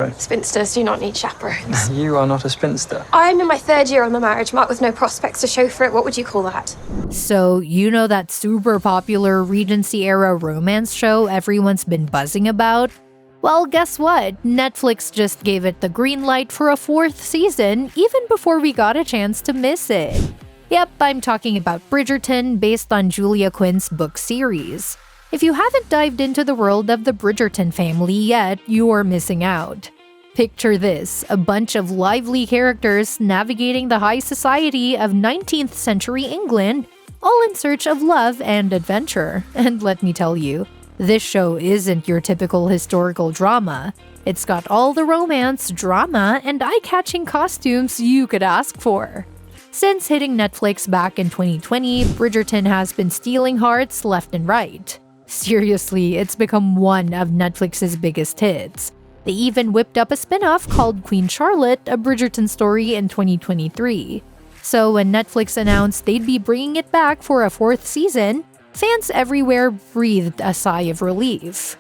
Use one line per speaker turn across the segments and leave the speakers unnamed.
know.
Spinsters do not need chaperones.
You are not a spinster.
I'm in my 3rd year on the marriage mark with no prospects to show for it. What would you call that?
So, you know that super popular Regency-era romance show everyone's been buzzing about? Well, guess what? Netflix just gave it the green light for a 4th season, even before we got a chance to miss it. Yep, I'm talking about Bridgerton, based on Julia Quinn's book series. If you haven't dived into the world of the Bridgerton family yet, you are missing out. Picture this, a bunch of lively characters navigating the high society of 19th century England, all in search of love and adventure. And let me tell you, this show isn't your typical historical drama. It's got all the romance, drama, and eye-catching costumes you could ask for. Since hitting Netflix back in 2020, Bridgerton has been stealing hearts left and right. Seriously, it's become one of Netflix's biggest hits. They even whipped up a spin-off called Queen Charlotte, a Bridgerton story in 2023. So when Netflix announced they'd be bringing it back for a 4th season, fans everywhere breathed a sigh of relief.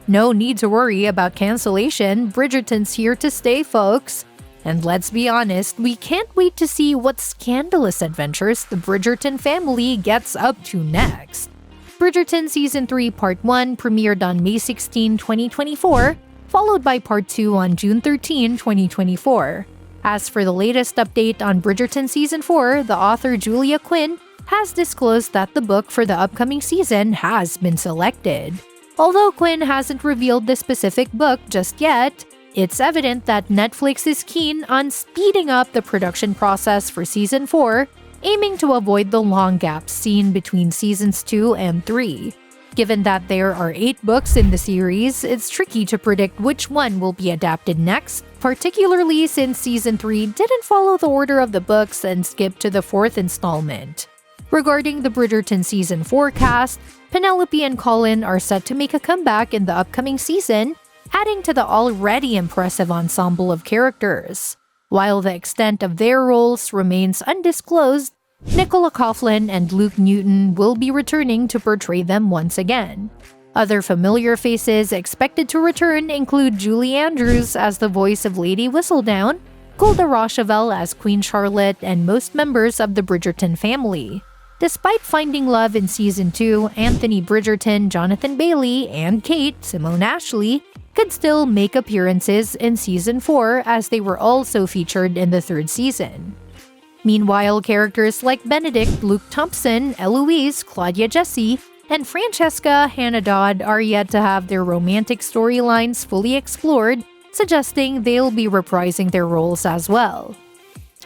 No need to worry about cancellation, Bridgerton's here to stay, folks. And let's be honest, we can't wait to see what scandalous adventures the Bridgerton family gets up to next. Bridgerton Season 3 Part 1 premiered on May 16, 2024, followed by Part 2 on June 13, 2024. As for the latest update on Bridgerton Season 4, the author Julia Quinn has disclosed that the book for the upcoming season has been selected. Although Quinn hasn't revealed the specific book just yet, it's evident that Netflix is keen on speeding up the production process for Season 4, aiming to avoid the long gaps seen between Seasons 2 and 3. Given that there are 8 books in the series, it's tricky to predict which one will be adapted next, particularly since Season 3 didn't follow the order of the books and skipped to the 4th installment. Regarding the Bridgerton Season 4 cast, Penelope and Colin are set to make a comeback in the upcoming season, adding to the already impressive ensemble of characters. While the extent of their roles remains undisclosed, Nicola Coughlan and Luke Newton will be returning to portray them once again. Other familiar faces expected to return include Julie Andrews as the voice of Lady Whistledown, Golda Rosheuel as Queen Charlotte, and most members of the Bridgerton family. Despite finding love in Season 2, Anthony Bridgerton, Jonathan Bailey, and Kate, Simone Ashley, could still make appearances in Season 4 as they were also featured in the 3rd season. Meanwhile, characters like Benedict, Luke Thompson, Eloise, Claudia Jessie, and Francesca Hannah Dodd are yet to have their romantic storylines fully explored, suggesting they'll be reprising their roles as well.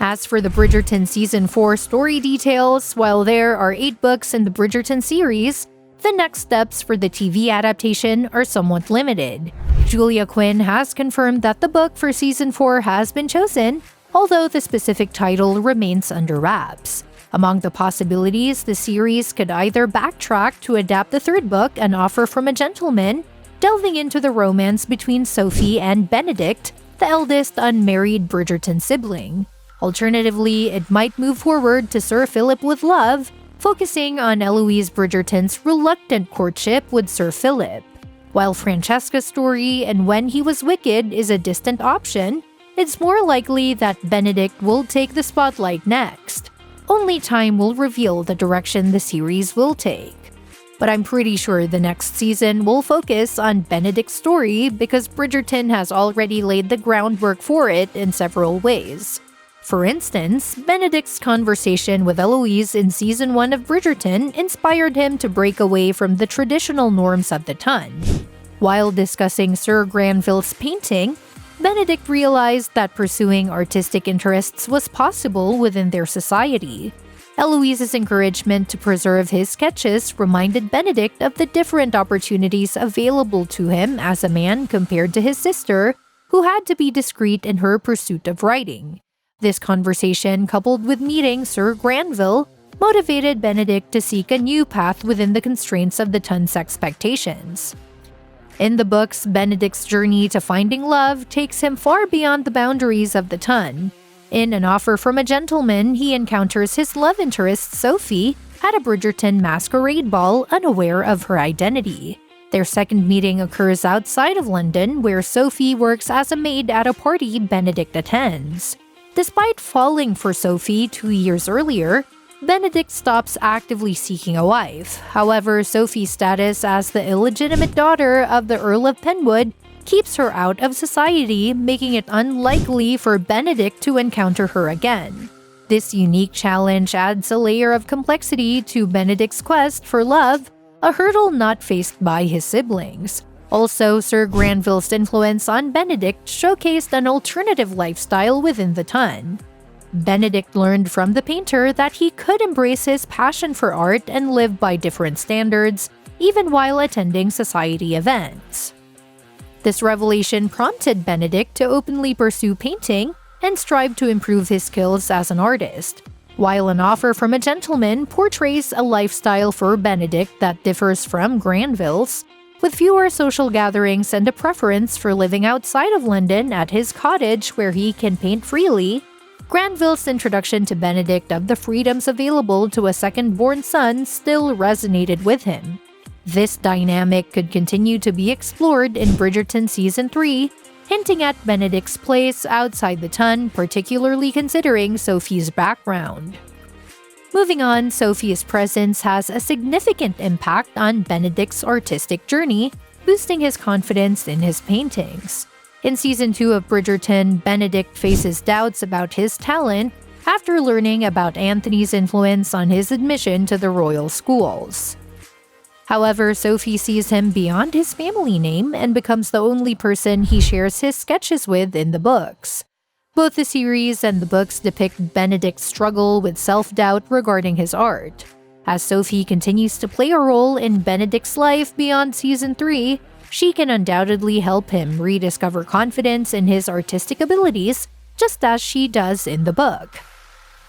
As for the Bridgerton Season 4 story details, while there are 8 books in the Bridgerton series, the next steps for the TV adaptation are somewhat limited. Julia Quinn has confirmed that the book for Season 4 has been chosen, although the specific title remains under wraps. Among the possibilities, the series could either backtrack to adapt the 3rd book, An Offer from a Gentleman, delving into the romance between Sophie and Benedict, the eldest unmarried Bridgerton sibling. Alternatively, it might move forward to Sir Philip with Love, focusing on Eloise Bridgerton's reluctant courtship with Sir Philip. While Francesca's story and When He Was Wicked is a distant option, it's more likely that Benedict will take the spotlight next. Only time will reveal the direction the series will take. But I'm pretty sure the next season will focus on Benedict's story because Bridgerton has already laid the groundwork for it in several ways. For instance, Benedict's conversation with Eloise in Season 1 of Bridgerton inspired him to break away from the traditional norms of the ton. While discussing Sir Granville's painting, Benedict realized that pursuing artistic interests was possible within their society. Eloise's encouragement to preserve his sketches reminded Benedict of the different opportunities available to him as a man compared to his sister, who had to be discreet in her pursuit of writing. This conversation, coupled with meeting Sir Granville, motivated Benedict to seek a new path within the constraints of the Tun's expectations. In the books, Benedict's journey to finding love takes him far beyond the boundaries of the Tun. In An Offer from a Gentleman, he encounters his love interest, Sophie, at a Bridgerton masquerade ball, unaware of her identity. Their second meeting occurs outside of London, where Sophie works as a maid at a party Benedict attends. Despite falling for Sophie 2 years earlier, Benedict stops actively seeking a wife. However, Sophie's status as the illegitimate daughter of the Earl of Penwood keeps her out of society, making it unlikely for Benedict to encounter her again. This unique challenge adds a layer of complexity to Benedict's quest for love, a hurdle not faced by his siblings. Also, Sir Granville's influence on Benedict showcased an alternative lifestyle within the Tun. Benedict learned from the painter that he could embrace his passion for art and live by different standards, even while attending society events. This revelation prompted Benedict to openly pursue painting and strive to improve his skills as an artist, while An Offer from a Gentleman portrays a lifestyle for Benedict that differs from Granville's, with fewer social gatherings and a preference for living outside of London at his cottage where he can paint freely. Granville's introduction to Benedict of the freedoms available to a second-born son still resonated with him. This dynamic could continue to be explored in Bridgerton Season 3, hinting at Benedict's place outside the Tun, particularly considering Sophie's background. Moving on, Sophie's presence has a significant impact on Benedict's artistic journey, boosting his confidence in his paintings. In Season 2 of Bridgerton, Benedict faces doubts about his talent after learning about Anthony's influence on his admission to the royal schools. However, Sophie sees him beyond his family name and becomes the only person he shares his sketches with in the books. Both the series and the books depict Benedict's struggle with self-doubt regarding his art. As Sophie continues to play a role in Benedict's life beyond Season 3, she can undoubtedly help him rediscover confidence in his artistic abilities, just as she does in the book.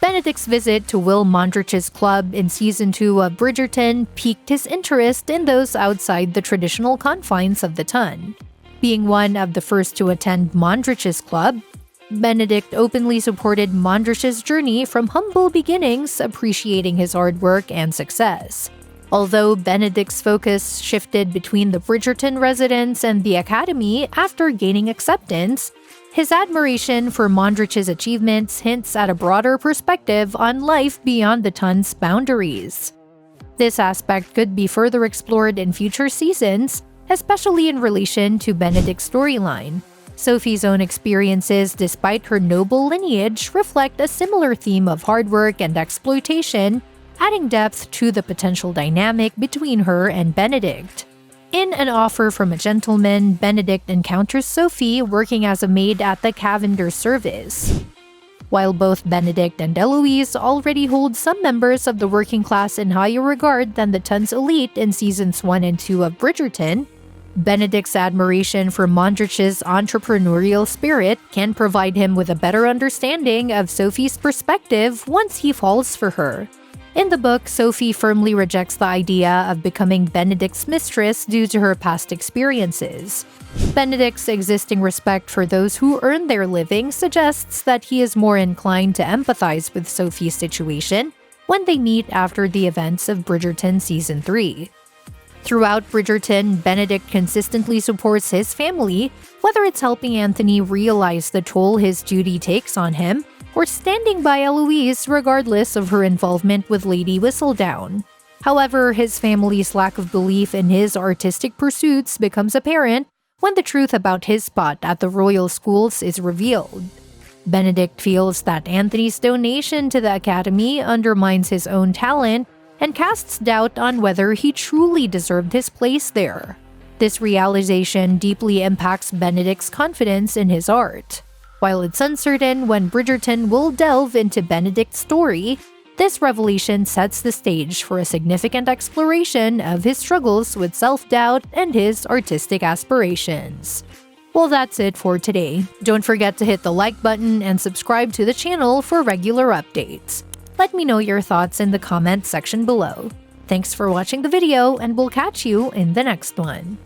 Benedict's visit to Will Mondrich's club in Season 2 of Bridgerton piqued his interest in those outside the traditional confines of the Tun. Being one of the first to attend Mondrich's club, Benedict openly supported Mondrich's journey from humble beginnings, appreciating his hard work and success. Although Benedict's focus shifted between the Bridgerton residence and the academy after gaining acceptance, his admiration for Mondrich's achievements hints at a broader perspective on life beyond the Tun's boundaries. This aspect could be further explored in future seasons, especially in relation to Benedict's storyline. Sophie's own experiences, despite her noble lineage, reflect a similar theme of hard work and exploitation, adding depth to the potential dynamic between her and Benedict. In An Offer from a Gentleman, Benedict encounters Sophie working as a maid at the Cavender service. While both Benedict and Eloise already hold some members of the working class in higher regard than the Tun's elite in Seasons 1 and 2 of Bridgerton, Benedict's admiration for Mondrich's entrepreneurial spirit can provide him with a better understanding of Sophie's perspective once he falls for her. In the book, Sophie firmly rejects the idea of becoming Benedict's mistress due to her past experiences. Benedict's existing respect for those who earn their living suggests that he is more inclined to empathize with Sophie's situation when they meet after the events of Bridgerton Season 3. Throughout Bridgerton, Benedict consistently supports his family, whether it's helping Anthony realize the toll his duty takes on him, or standing by Eloise regardless of her involvement with Lady Whistledown. However, his family's lack of belief in his artistic pursuits becomes apparent when the truth about his spot at the royal schools is revealed. Benedict feels that Anthony's donation to the academy undermines his own talent and casts doubt on whether he truly deserved his place there. This realization deeply impacts Benedict's confidence in his art. While it's uncertain when Bridgerton will delve into Benedict's story, this revelation sets the stage for a significant exploration of his struggles with self-doubt and his artistic aspirations. Well, that's it for today. Don't forget to hit the like button and subscribe to the channel for regular updates. Let me know your thoughts in the comment section below. Thanks for watching the video, and we'll catch you in the next one.